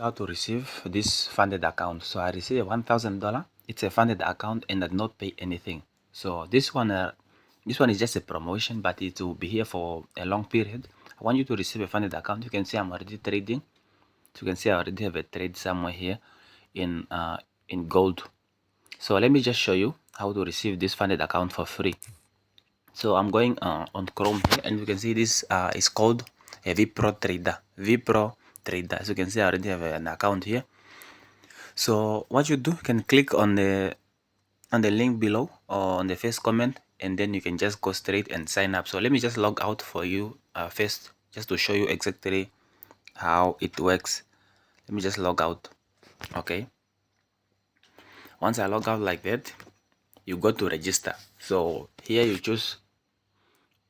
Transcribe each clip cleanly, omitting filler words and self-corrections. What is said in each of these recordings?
How to receive this funded account. So I received $1,000. It's a funded account and I did not pay anything. So this one is just a promotion, but it will be here for a long period. I want you to receive a funded account. You can see I'm already trading. So you can see I already have a trade somewhere here in gold. So let me just show you how to receive this funded account for free. So I'm going on Chrome here, and you can see this is called a vPro Trader. vPro Trader. As you can see, I already have an account here. So what you do, you can click on the link below or on the first comment, and then you can just go straight and sign up. So let me just log out for you first, just to show you exactly how it works. Let me just log out. Okay. Once I log out like that, you go to register. So here you choose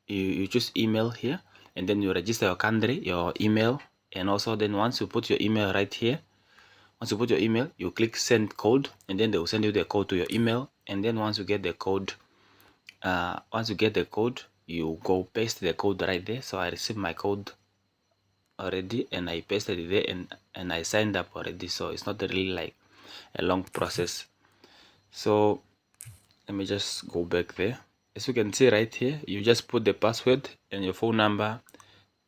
you choose email here, and then you register your country, your email, and also then once you put your email right here, once you put your email, you click send code, and then they will send you the code to your email. And then once you get the code, you go paste the code right there. So I received my code already and I pasted it there, and I signed up already. So it's not really like a long process. So let me just go back there. As you can see right here, you just put the password and your phone number,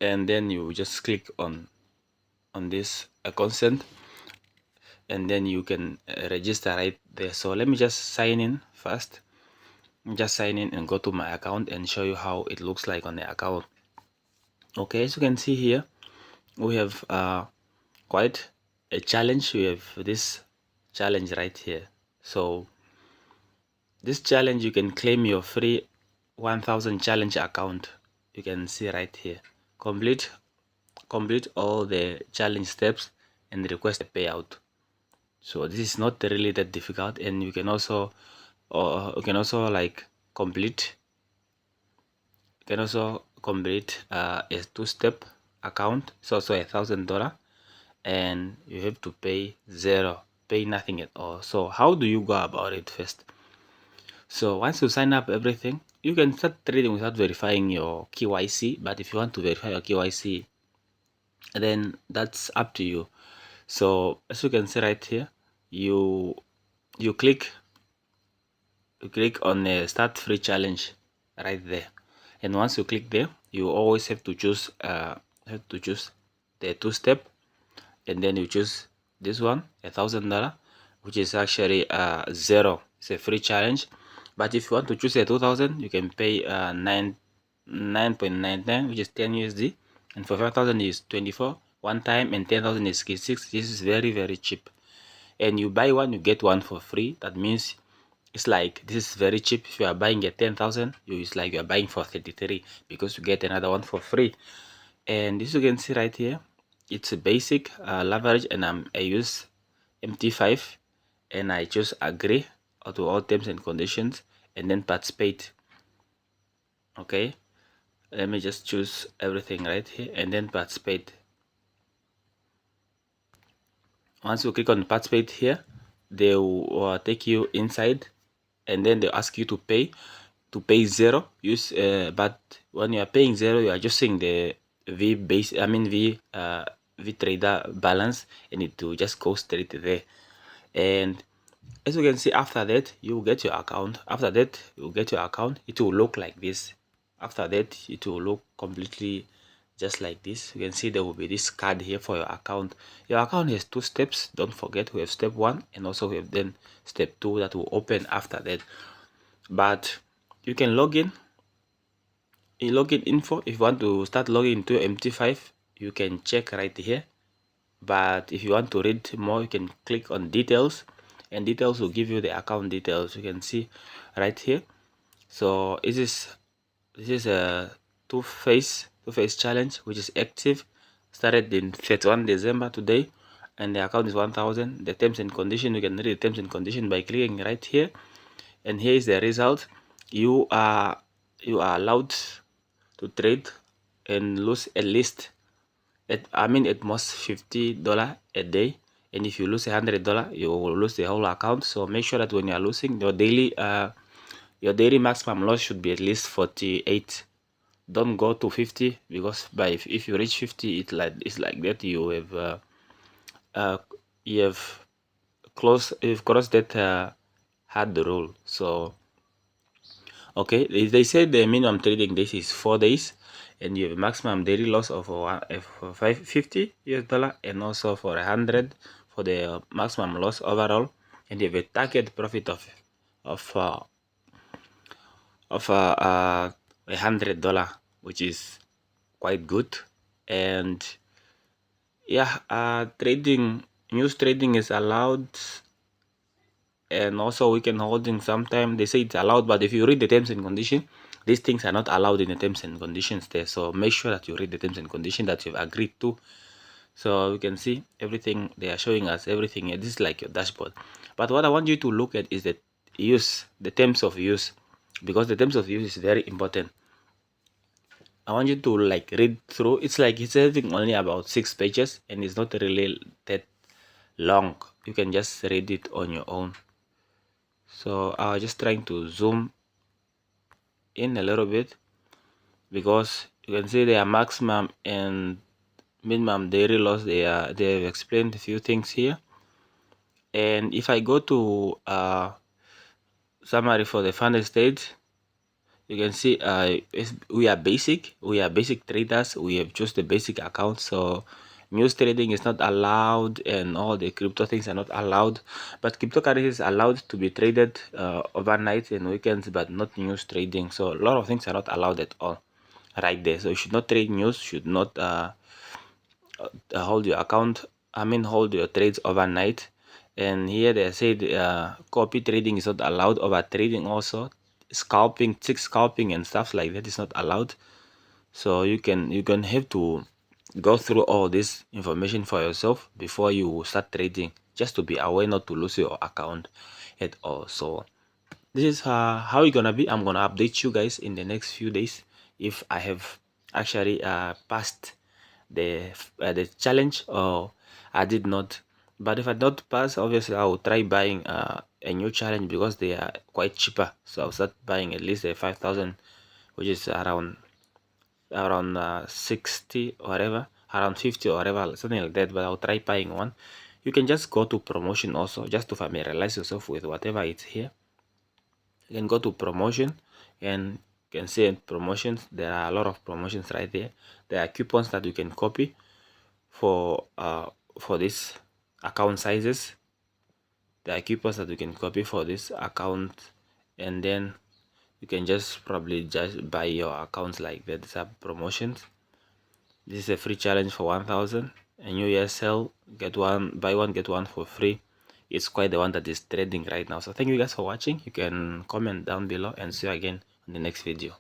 and then you just click on this consent, and then you can register right there. So let me just sign in first. Just sign in and go to my account and show you how it looks like on the account. Okay, as you can see here, we have quite a challenge. We have this challenge right here. So this challenge, you can claim your free 1000 challenge account. You can see right here. Complete all the challenge steps and request a payout. So this is not really that difficult, and you can also like complete a two-step account. It's also $1,000, and you have to pay nothing at all. So how do you go about it first? So once you sign up everything, you can start trading without verifying your KYC. But if you want to verify your KYC, then that's up to you. So as you can see right here, you click on the start free challenge right there, and once you click there, you always have to choose the two-step, and then you choose this one, $1,000, which is actually zero. It's a free challenge. But if you want to choose a 2000, you can pay 9.99, which is 10 USD, and for 5000 is 24 one time, and 10,000 is 6. This is very, very cheap, and you buy one, you get one for free. That means it's like this is very cheap. If you are buying a 10,000, it's like you are buying for 33, because you get another one for free. And as you can see right here, it's a basic leverage, and I use MT5, and I just agree to all terms and conditions, and then participate. Okay, let me just choose everything right here and then participate. Once you click on participate here, they will take you inside, and then they'll ask you to pay zero. But when you are paying zero, you are just seeing the V trader balance, and it will just go straight there. And as you can see, after that you get your account. It will look like this. After that, it will look completely just like this. You can see there will be this card here for your account. Your account has two steps. Don't forget, we have step 1, and also we have then step 2 that will open after that. But you can log in info. If you want to start logging into MT5, you can check right here. But if you want to read more, you can click on details, and details will give you the account details. You can see right here. So this is a two-phase challenge, which is active, started in 31 December today, and the account is 1000. The terms and condition, you can read the terms and condition by clicking right here, and here is the result. You are allowed to trade and lose at least at most $50 a day. And if you lose $100, you will lose the whole account. So make sure that when you are losing, your daily maximum loss should be at least 48. Don't go to 50, because if you reach 50, it's like that you have you've crossed that hard rule. So okay, they said the minimum trading days is 4 days, and you have maximum daily loss of 550 US dollar, and also for 100 for the maximum loss overall, and you have a target profit of uh, $100, which is quite good. And yeah, news trading is allowed, and also weekend holding sometime they say it's allowed, but if you read the terms and conditions, these things are not allowed in the terms and conditions there. So make sure that you read the terms and conditions that you've agreed to. So you can see everything they are showing us, everything here. This is like your dashboard, but what I want you to look at is the terms of use, because the terms of use is very important. I want you to like read through. It's like it's everything only about 6 pages, and it's not really that long. You can just read it on your own. So I was just trying to zoom in a little bit, because you can see their maximum and minimum daily loss. They've explained a few things here. And if I go to summary for the funded state, you can see we are basic traders. We have just the basic account. So news trading is not allowed, and all the crypto things are not allowed, but cryptocurrency is allowed to be traded overnight and weekends, but not news trading. So a lot of things are not allowed at all right there. So you should not trade news, should not hold your account, hold your trades overnight. And here they said copy trading is not allowed, over trading also, scalping, tick scalping and stuff like that is not allowed. So you can have to go through all this information for yourself before you start trading, just to be aware not to lose your account at all. So this is how it's gonna be. I'm gonna update you guys in the next few days if I have actually passed the challenge, or I did not. But if I don't pass, obviously I will try buying a new challenge, because they are quite cheaper. So I'll start buying at least a 5,000, which is around 60 or whatever, around 50 or whatever, something like that. But I'll try buying one. You can just go to promotion also, just to familiarize yourself with whatever is here. You can go to promotion, and you can see in promotions there are a lot of promotions right there. There are coupons that you can copy for this account sizes. There are coupons that you can copy for this account, and then you can just probably just buy your accounts like that. These are promotions. This is a free challenge for 1,000. A new year sale, buy one get one for free. It's quite the one that is trending right now. So thank you guys for watching. You can comment down below, and see you again in the next video.